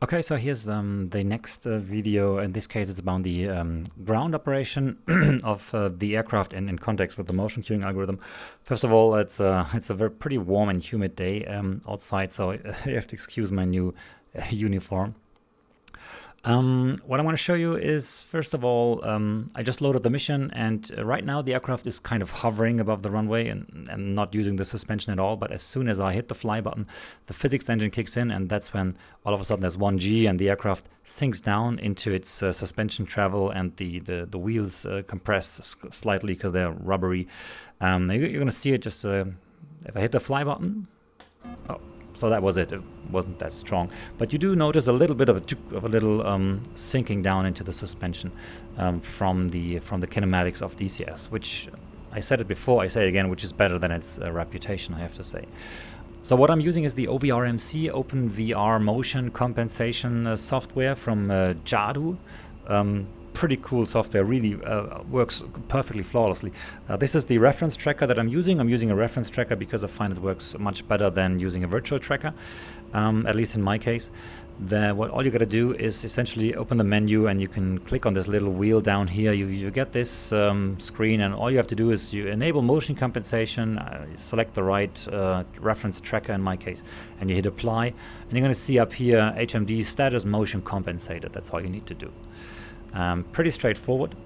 Okay, so here's the next video. In this case, it's about the ground operation of the aircraft in context with the motion queuing algorithm. First of all, it's a very pretty warm and humid day outside, so you have to excuse my new uniform. What I want to show you is, first of all, I just loaded the mission, and right now the aircraft is kind of hovering above the runway and not using the suspension at all. But as soon as I hit the fly button, the physics engine kicks in, and that's when all of a sudden there's 1G and the aircraft sinks down into its suspension travel, and the wheels compress slightly because they're rubbery. You're going to see it just if I hit the fly button. Oh. So that was it. It wasn't that strong, but you do notice a little bit of a little sinking down into the suspension from the kinematics of DCS, which I said it before, I say it again, which is better than its reputation, I have to say. So what I'm using is the OVRMC Open VR Motion Compensation software from Jadu. Pretty cool software, really works perfectly flawlessly. This is the reference tracker that I'm using. I'm using a reference tracker because I find it works much better than using a virtual tracker, at least in my case. What all you got to do is essentially open the menu, and you can click on this little wheel down here. You get this screen, and all you have to do is you enable motion compensation, select the right reference tracker in my case, and you hit apply, and you're going to see up here HMD status motion compensated. That's all you need to do. Pretty straightforward.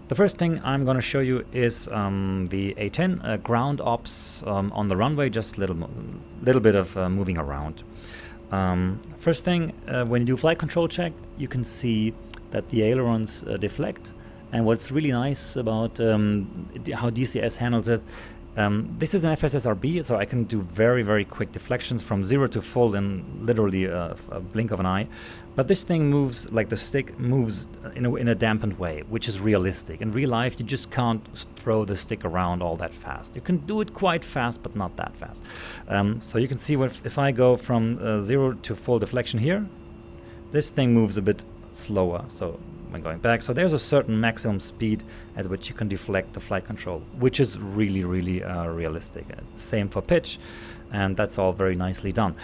The first thing I'm going to show you is the A10 GroundOps on the runway, just little bit of moving around. First thing, when you do flight control check, you can see that the ailerons deflect. And what's really nice about how DCS handles it, this is an FSSRB, so I can do very, very quick deflections from 0 to full in literally a blink of an eye. But this thing moves, like the stick moves in a dampened way, which is realistic. In real life, you just can't throw the stick around all that fast. You can do it quite fast, but not that fast. So you can see if I go from 0 to full deflection here, this thing moves a bit slower. So when going back, so there's a certain maximum speed at which you can deflect the flight control, which is really, really realistic. Same for pitch, and that's all very nicely done.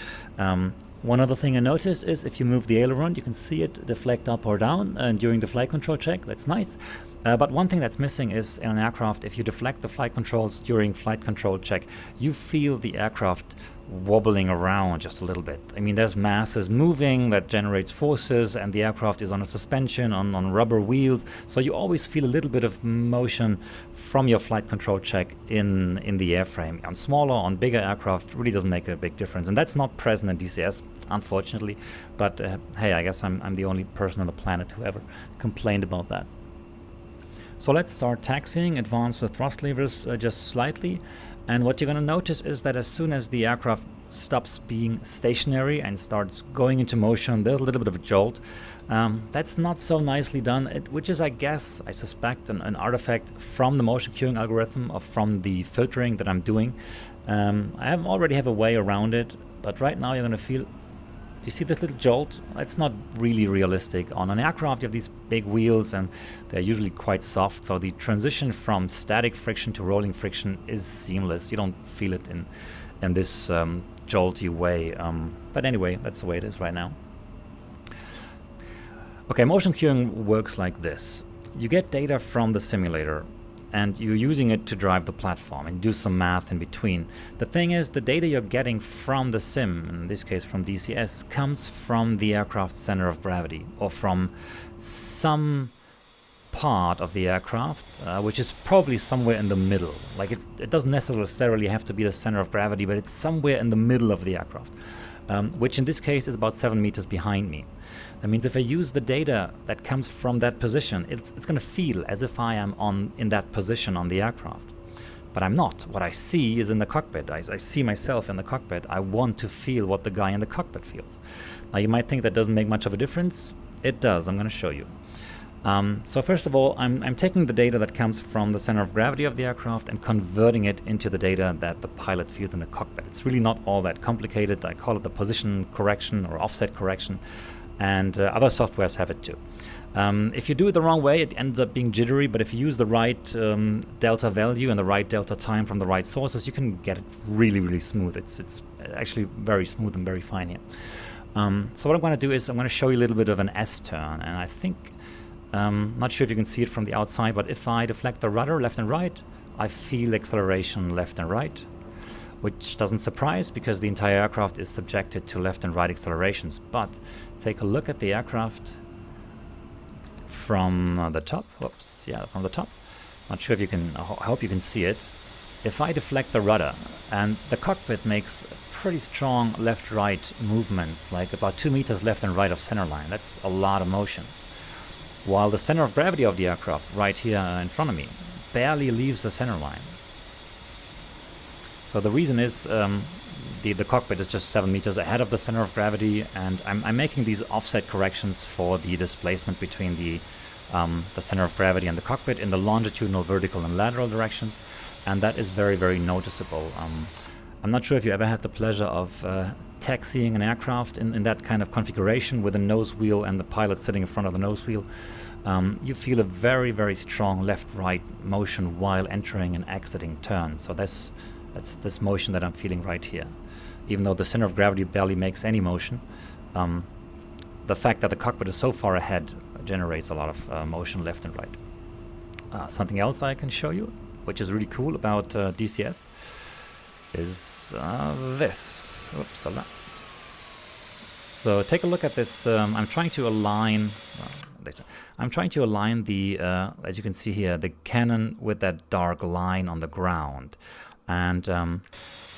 One other thing I noticed is if you move the aileron, you can see it deflect up or down during the flight control check. That's nice. But one thing that's missing is in an aircraft, if you deflect the flight controls during flight control check, you feel the aircraft wobbling around just a little bit. I mean, there's masses moving that generates forces, and the aircraft is on a suspension on rubber wheels, so you always feel a little bit of motion from your flight control check in the airframe. On smaller, on bigger aircraft, really doesn't make a big difference, and that's not present in DCS, unfortunately. But hey, I guess I'm the only person on the planet who ever complained about that. So let's start taxiing, advance the thrust levers just slightly. And what you're going to notice is that as soon as the aircraft stops being stationary and starts going into motion, there's a little bit of a jolt. That's not so nicely done, which is, I guess, I suspect, an artifact from the motion queuing algorithm or from the filtering that I'm doing. I already have a way around it, but right now you're going to feel... Do you see this little jolt? It's not really realistic. On an aircraft, you have these big wheels, and they're usually quite soft, so the transition from static friction to rolling friction is seamless. You don't feel it in this jolty way. But anyway, that's the way it is right now. Okay, motion queuing works like this. You get data from the simulator, and you're using it to drive the platform and do some math in between. The thing is, the data you're getting from the sim, in this case from DCS, comes from the aircraft's center of gravity, or from some part of the aircraft, which is probably somewhere in the middle. Like it doesn't necessarily have to be the center of gravity, but it's somewhere in the middle of the aircraft, which in this case is about 7 meters behind me. That means if I use the data that comes from that position, it's going to feel as if I am in that position on the aircraft. But I'm not. What I see is in the cockpit. I see myself in the cockpit. I want to feel what the guy in the cockpit feels. Now you might think that doesn't make much of a difference. It does. I'm going to show you. So first of all, I'm taking the data that comes from the center of gravity of the aircraft and converting it into the data that the pilot feels in the cockpit. It's really not all that complicated. I call it the position correction or offset correction. And other softwares have it too. If you do it the wrong way, it ends up being jittery, but if you use the right delta value and the right delta time from the right sources, you can get it really, really smooth. It's actually very smooth and very fine here. So what I'm going to do is I'm going to show you a little bit of an S-turn, and I think, not sure if you can see it from the outside, but if I deflect the rudder left and right, I feel acceleration left and right, which doesn't surprise because the entire aircraft is subjected to left and right accelerations. But take a look at the aircraft from the top. Whoops, yeah, from the top. Not sure if you can, I hope you can see it. If I deflect the rudder, and the cockpit makes pretty strong left-right movements, like about 2 meters left and right of center line. That's a lot of motion. While the center of gravity of the aircraft, right here in front of me, barely leaves the center line. So the reason is the cockpit is just 7 meters ahead of the center of gravity, and I'm making these offset corrections for the displacement between the center of gravity and the cockpit in the longitudinal, vertical, and lateral directions, and that is very, very noticeable. I'm not sure if you ever had the pleasure of taxiing an aircraft in that kind of configuration with a nose wheel and the pilot sitting in front of the nose wheel. You feel a very, very strong left-right motion while entering and exiting turns. So that's this motion that I'm feeling right here. Even though the center of gravity barely makes any motion, the fact that the cockpit is so far ahead generates a lot of motion left and right. Something else I can show you, which is really cool about DCS, is this. Oopsala. So take a look at this. I'm trying to align. I'm trying to align the, as you can see here, the cannon with that dark line on the ground. And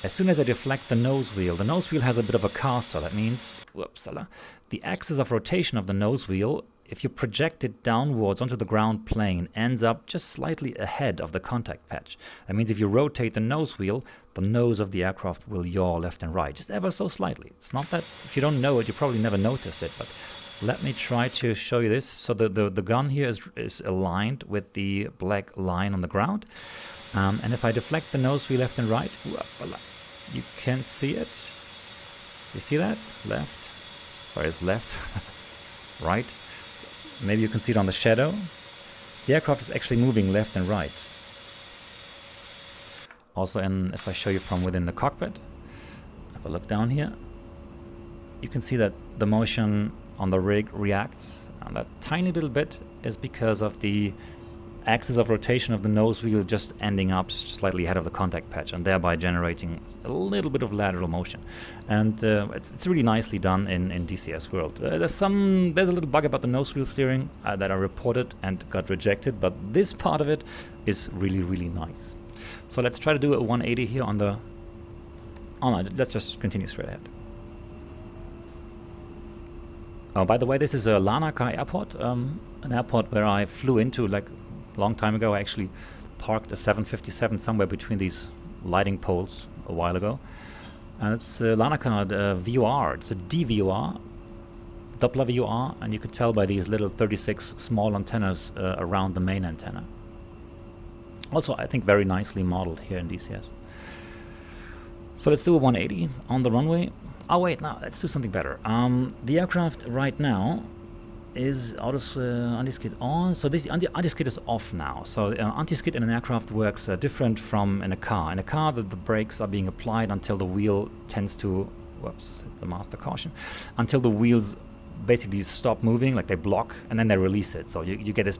as soon as I deflect the nose wheel has a bit of a caster. That means, whoopsala, the axis of rotation of the nose wheel, if you project it downwards onto the ground plane, ends up just slightly ahead of the contact patch. That means if you rotate the nose wheel, the nose of the aircraft will yaw left and right, just ever so slightly. It's not that, if you don't know it, you probably never noticed it, but let me try to show you this. So the gun here is aligned with the black line on the ground. And if I deflect the nose wheel left and right, you can see it. You see that? Left. Sorry, it's left. Right. Maybe you can see it on the shadow. The aircraft is actually moving left and right. Also, if I show you from within the cockpit, have a look down here, you can see that the motion on the rig reacts. And that tiny little bit is because of the axis of rotation of the nose wheel just ending up slightly ahead of the contact patch and thereby generating a little bit of lateral motion. And it's really nicely done in DCS world. There's a little bug about the nose wheel steering that I reported and got rejected, but this part of it is really, really nice. So let's try to do a 180 here on the... Oh no, let's just continue straight ahead. Oh, by the way, this is a Larnaca airport, an airport where I flew into like long time ago. I actually parked a 757 somewhere between these lighting poles a while ago. And it's Larnaca VOR. It's a DVOR, Doppler VOR, and you could tell by these little 36 small antennas around the main antenna. Also, I think very nicely modeled here in DCS. So let's do a 180 on the runway. Oh wait, no, let's do something better. The aircraft right now is anti-skid on, so this anti-skid is off now. So anti-skid in an aircraft works different from in a car. In a car, the brakes are being applied until the wheel tends to, whoops, hit the master caution, until the wheels basically stop moving, like they block, and then they release it. So you get this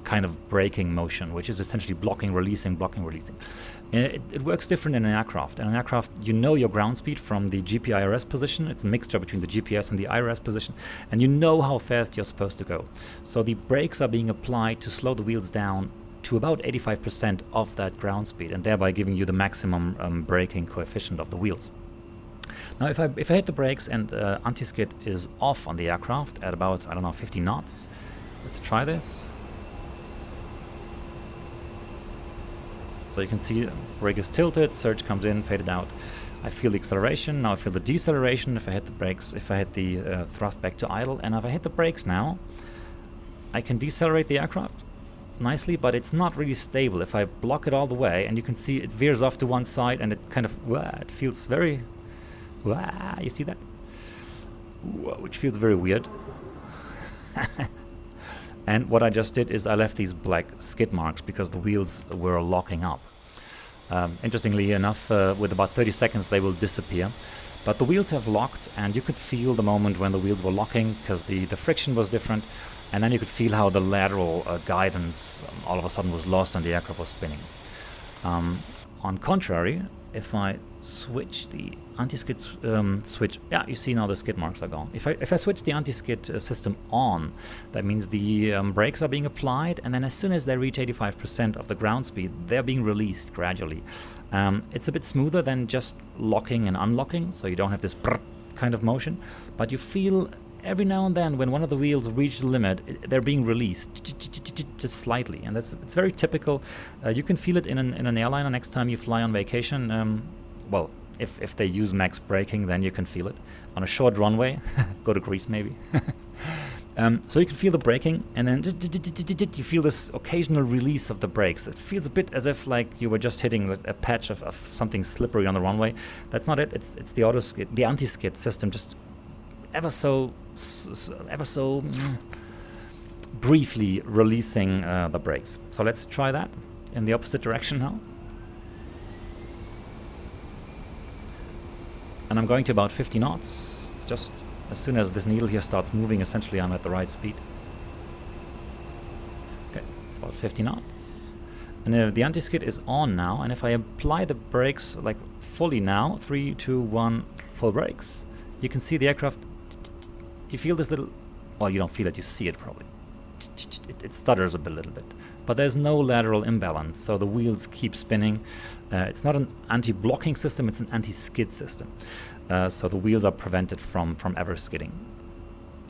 kind of braking motion, which is essentially blocking, releasing, blocking, releasing. It works different in an aircraft. In an aircraft, you know your ground speed from the GPIRS position. It's a mixture between the GPS and the IRS position, and you know how fast you're supposed to go. So the brakes are being applied to slow the wheels down to about 85% of that ground speed, and thereby giving you the maximum braking coefficient of the wheels. Now, if I hit the brakes and anti-skid is off on the aircraft at about, I don't know, 50 knots, let's try this. So you can see brake is tilted, surge comes in, faded out. I feel the acceleration, now I feel the deceleration if I hit the brakes, if I hit the thrust back to idle, and if I hit the brakes now, I can decelerate the aircraft nicely, but it's not really stable. If I block it all the way, and you can see it veers off to one side and it kind of, it feels very, you see that? Which feels very weird. And what I just did is I left these black skid marks because the wheels were locking up. Interestingly enough, with about 30 seconds they will disappear. But the wheels have locked, and you could feel the moment when the wheels were locking, because the friction was different, and then you could feel how the lateral guidance all of a sudden was lost and the aircraft was spinning. On contrary, if I switch the anti-skid switch, yeah, you see now the skid marks are gone. If I switch the anti-skid system on, that means the brakes are being applied, and then as soon as they reach 85% of the ground speed, they're being released gradually. It's a bit smoother than just locking and unlocking, so you don't have this kind of motion, but you feel every now and then when one of the wheels reach the limit, they're being released just slightly, and it's very typical. You can feel it in an airliner next time you fly on vacation. Well, if they use max braking, then you can feel it. On a short runway, go to Greece maybe. So you can feel the braking, and then you feel this occasional release of the brakes. It feels a bit as if like you were just hitting a patch of something slippery on the runway. That's not it. It's the anti-skid system just ever so briefly releasing the brakes. So let's try that in the opposite direction now. And I'm going to about 50 knots. It's just as soon as this needle here starts moving, essentially I'm at the right speed. Okay, it's about 50 knots. And the anti-skid is on now, and if I apply the brakes like fully now, 3, 2, 1, full brakes, you can see the aircraft. You feel this little, well, you don't feel it, you see it probably. It stutters a little bit, but there's no lateral imbalance, so the wheels keep spinning. It's not an anti-blocking system, it's an anti-skid system. So the wheels are prevented from ever skidding.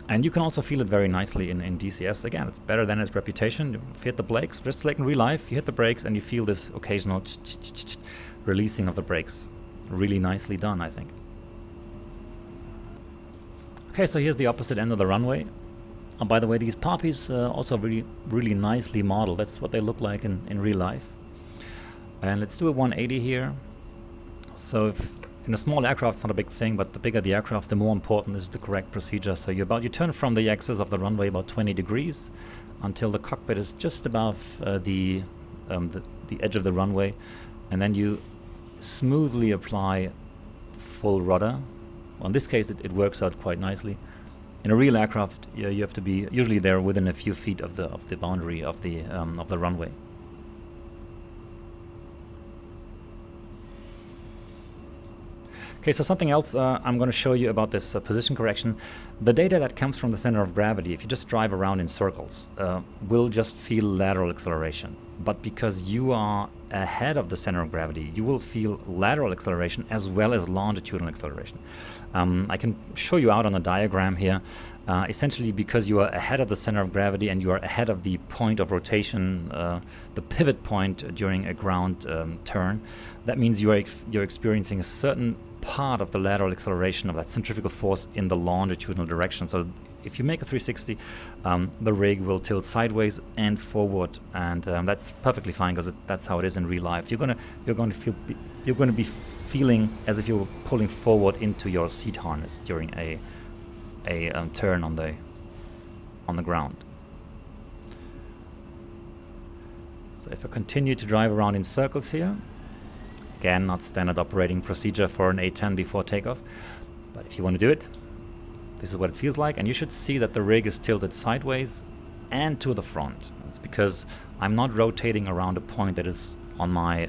And you can also feel it very nicely in DCS. Again, it's better than its reputation. If you hit the brakes, just like in real life, you hit the brakes and you feel this occasional releasing of the brakes. Really nicely done, I think. Okay, so here's the opposite end of the runway. And by the way, these poppies also really nicely modeled. That's what they look like in real life. And let's do a 180 here. So if in a small aircraft, it's not a big thing, but the bigger the aircraft, the more important is the correct procedure. So you turn from the axis of the runway about 20 degrees until the cockpit is just above the edge of the runway, and then you smoothly apply full rudder. Well, in this case, it works out quite nicely. In a real aircraft, you have to be usually there within a few feet of the boundary of the runway. Okay, so something else I'm going to show you about this position correction. The data that comes from the center of gravity, if you just drive around in circles, will just feel lateral acceleration. But because you are ahead of the center of gravity, you will feel lateral acceleration as well as longitudinal acceleration. I can show you out on a diagram here. Essentially, because you are ahead of the center of gravity and you are ahead of the point of rotation, the pivot point during a ground turn, that means you're experiencing a certain part of the lateral acceleration of that centrifugal force in the longitudinal direction. So if you make a 360, the rig will tilt sideways and forward, and that's perfectly fine because that's how it is in real life. You're going to be feeling as if you're pulling forward into your seat harness during a turn on the ground. So if I continue to drive around in circles here, again, not standard operating procedure for an A10 before takeoff, but if you want to do it, this is what it feels like, and you should see that the rig is tilted sideways and to the front. It's because I'm not rotating around a point that is on my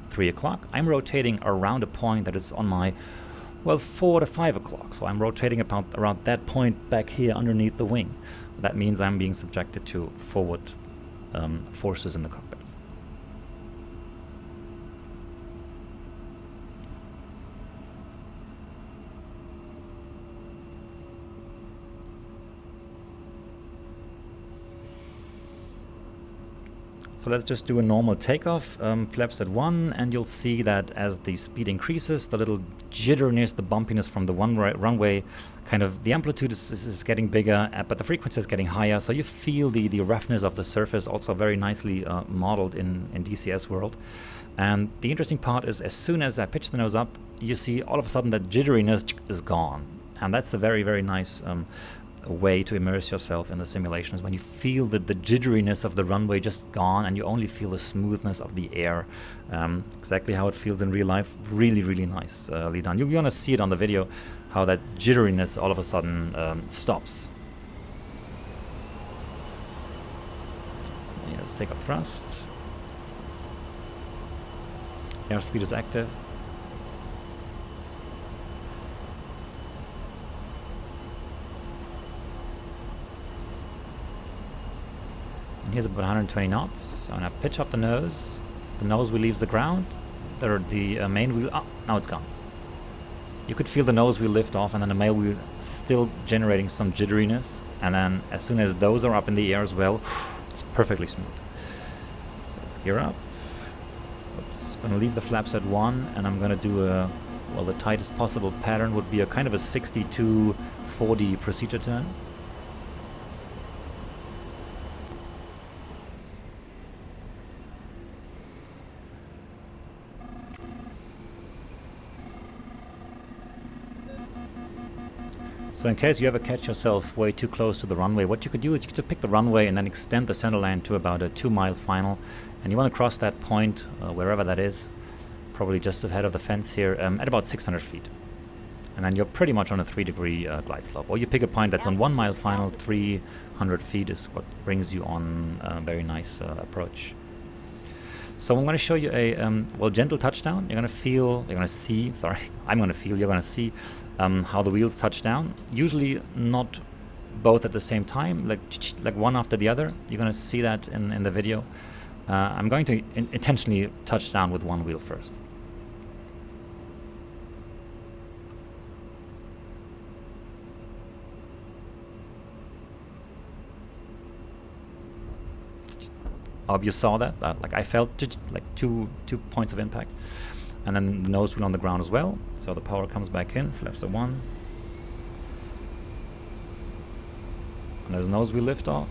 3 o'clock. I'm rotating around a point that is on my 4 to 5 o'clock. So I'm rotating around that point back here underneath the wing. That means I'm being subjected to forward forces in the cockpit. So let's just do a normal takeoff, flaps at 1, and you'll see that as the speed increases, the little jitteriness, the bumpiness from the runway, kind of the amplitude is getting bigger, but the frequency is getting higher, so you feel the roughness of the surface, also very nicely modeled in DCS world. And the interesting part is as soon as I pitch the nose up, you see all of a sudden that jitteriness is gone. And that's a very, very nice way to immerse yourself in the simulation is when you feel that the jitteriness of the runway just gone and you only feel the smoothness of the air. Exactly how it feels in real life. Really, really nicely done. You're gonna see it on the video, how that jitteriness all of a sudden stops. So let's take a thrust. Airspeed is active. Here's about 120 knots. I'm gonna pitch up the nose. The nose wheel leaves the ground. The main wheel, now it's gone. You could feel the nose wheel lift off, and then the main wheel still generating some jitteriness. And then as soon as those are up in the air as well, it's perfectly smooth. So let's gear up. Oops. Gonna leave the flaps at 1, and I'm gonna do a, well, the tightest possible pattern would be a kind of a 60-40 procedure turn. So in case you ever catch yourself way too close to the runway, what you could do is you could just pick the runway and then extend the center line to about a 2-mile final. And you want to cross that point, wherever that is, probably just ahead of the fence here, at about 600 feet. And then you're pretty much on a 3-degree glide slope. Or you pick a point that's on 1-mile final, 300 feet is what brings you on a very nice approach. So I'm going to show you a well, gentle touchdown. You're going to see how the wheels touch down. Usually not both at the same time, like one after the other. You're going to see that in the video. I'm going to intentionally touch down with one wheel first. You saw that, like I felt like two points of impact, and then the nose wheel on the ground as well. So the power comes back in, flaps are 1, and there's nose wheel lift off,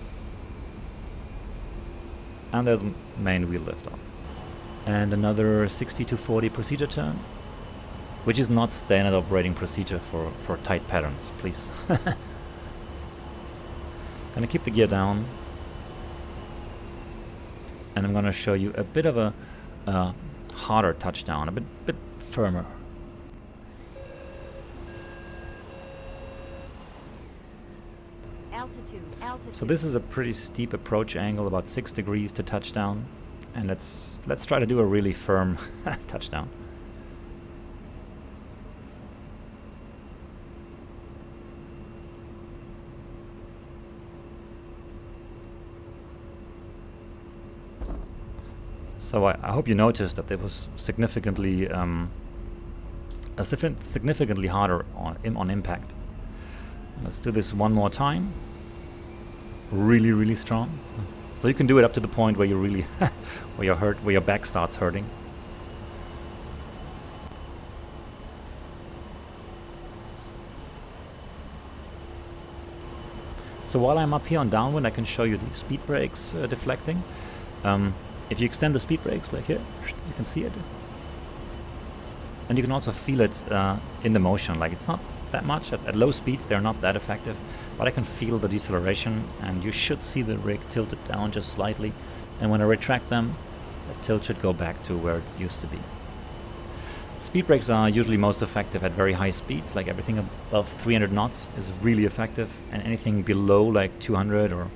and there's main wheel lift off, and another 60-40 procedure turn, which is not standard operating procedure for tight patterns, please. Gonna keep the gear down. And I'm going to show you a bit of a harder touchdown, a bit firmer. Altitude. So this is a pretty steep approach angle, about 6 degrees to touchdown, and let's try to do a really firm touchdown. So I hope you noticed that it was significantly harder on impact. Let's do this one more time. Really, really strong. So you can do it up to the point where you really, where your back starts hurting. So while I'm up here on downwind, I can show you the speed brakes deflecting. If you extend the speed brakes like here, you can see it. And you can also feel it in the motion. Like it's not that much. At low speeds, they're not that effective. But I can feel the deceleration, and you should see the rig tilted down just slightly. And when I retract them, the tilt should go back to where it used to be. Speed brakes are usually most effective at very high speeds. Like everything above 300 knots is really effective. And anything below like 200 or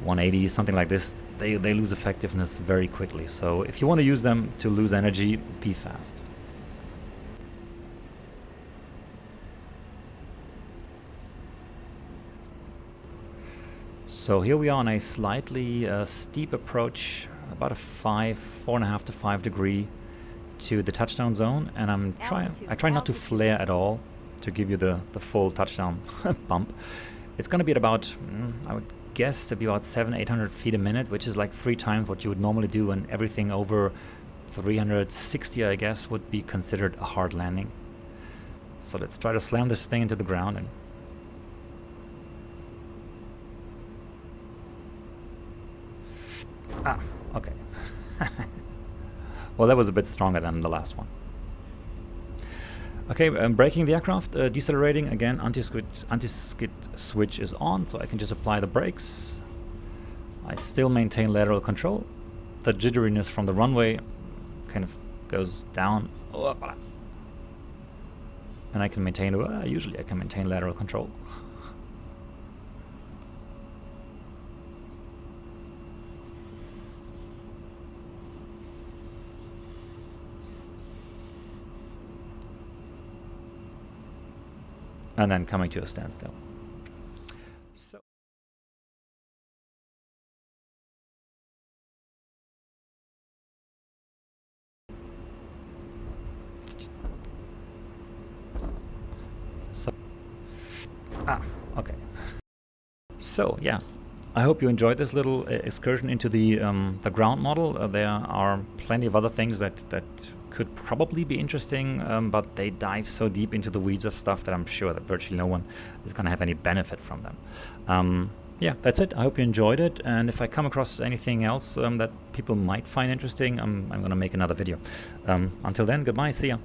180, something like this, they lose effectiveness very quickly. So if you want to use them to lose energy, be fast. So here we are on a slightly steep approach, about a 4.5 to 5 degree to the touchdown zone, and I try not to flare at all to give you the full touchdown bump. It's going to be at about, I would guess, to be about 700-800 feet a minute, which is like 3 times what you would normally do, and everything over 360, I guess, would be considered a hard landing. So let's try to slam this thing into the ground. And okay. Well, that was a bit stronger than the last one. Okay, braking the aircraft, decelerating again, anti-skid switch is on, so I can just apply the brakes. I still maintain lateral control. The jitteriness from the runway kind of goes down. And I can maintain, usually I can maintain lateral control. And then coming to a standstill. So okay. So yeah, I hope you enjoyed this little excursion into the ground model. There are plenty of other things that could probably be interesting, but they dive so deep into the weeds of stuff that I'm sure that virtually no one is going to have any benefit from them. Yeah, that's it. I hope you enjoyed it, and if I come across anything else that people might find interesting, I'm going to make another video. Until then, goodbye, see ya.